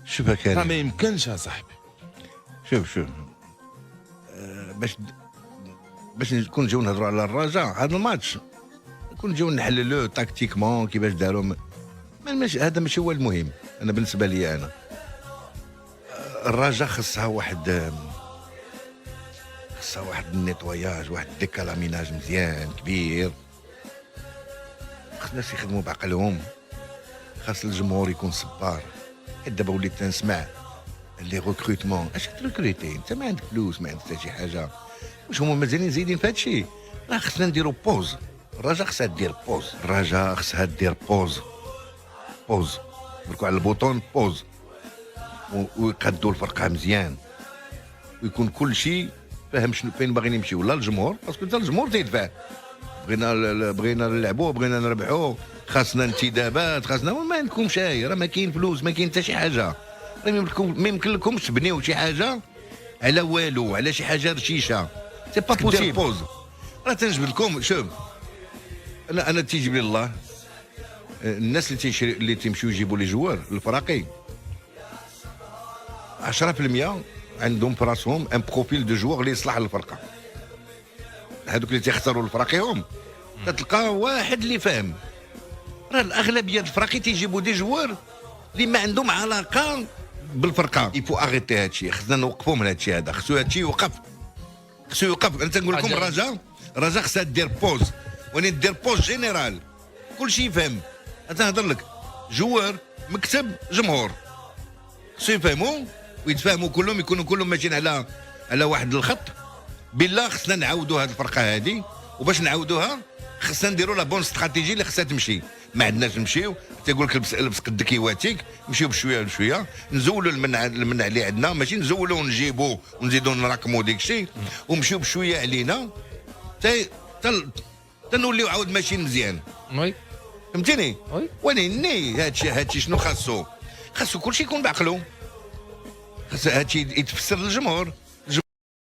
شوف يا راه ما كريم، يمكنش يا صاحبي. شوف باش نكون نجيو نهضروا على الرجاء هذا الماتش، نكون نجيو نحللوه تاكتيكمون كيفاش داروا هذا ماشي هو المهم. انا بالنسبه لي انا الرجاء خصها واحد النيتواياج، واحد الديكالاميناج مزيان كبير. خص الناس يخدموا بعقلهم، خاص الجمهور يكون صبار. حيت دابا وليت تنسمع لي ريكروتمون، اش تريكروتي انت؟ ما عندك فلوس، ما عندك حتى شي حاجه. واش هما مازالين زايدين في هادشي؟ راه خصنا نديرو بوز. الرجاء خصها دير بوز، الرجاء خصها دير بوز. دركو على البوطون بوز، ويقادوا الفرقه مزيان، ويكون كل شيء فاهم شنو فين باغيين يمشيو. لا الجمهور، باسكو حتى الجمهور تيدفع. بغينا نلعبوا، بغينا نربحوا، خاصنا انتدابات، خاصنا ما عندكم شاي، راه ما كاين فلوس، ما كاين حتى شي حاجه. راه ما يمكن لكمش تبنيو شي حاجه على والو، على شي حاجه رشيشه. سي با بوسيبل. بوز راه تنجبد لكم. شوف انا تيجيب لي الله الناس اللي تيمشيو يجيبوا لي جوار الفراقي 10% عندهم في راسهم ان بروفيل دو جوار اللي يصلح للفرقه. هذوك اللي تيختاروا الفراقيهم تلقى واحد اللي فاهم. راه الاغلبيه الفراقي تيجيبوا دي جوار اللي ما عندهم علاقه بالفرقه. يفو اغيتي هادشي، خصنا نوقفوا من هادشي هذا، خصو هادشي يوقف. انا تنقول لكم الرجاء خصها دير بوز، ولكن دير بوز جينيرال كلشي يفهم. تنهضر لك جوار، مكتب، جمهور، خصو يفهموا ويتفاهموا كلهم، يكونوا كلهم ماشيين على واحد الخط. بالله خصنا نعاودوا هذه الفرقه هذه، وباش نعاودوها خصنا نديروا لا بون استراتيجي اللي خصها تمشي. ما عندناش نمشيو تيقول لك لبس قدك يواتيك، نمشيو بشويه بشويه، نزولوا المنع اللي عندنا، ماشي نزولوا ونجيبوا ونزيدوا نراكموا ديك الشيء، ونمشيو بشويه علينا تنوليو عاود ماشيين مزيان. وي فهمتيني؟ وي ولكن هادشي شنو خاصو كلشي يكون بعقلو. خاص هادشي يتفسر للجمهور.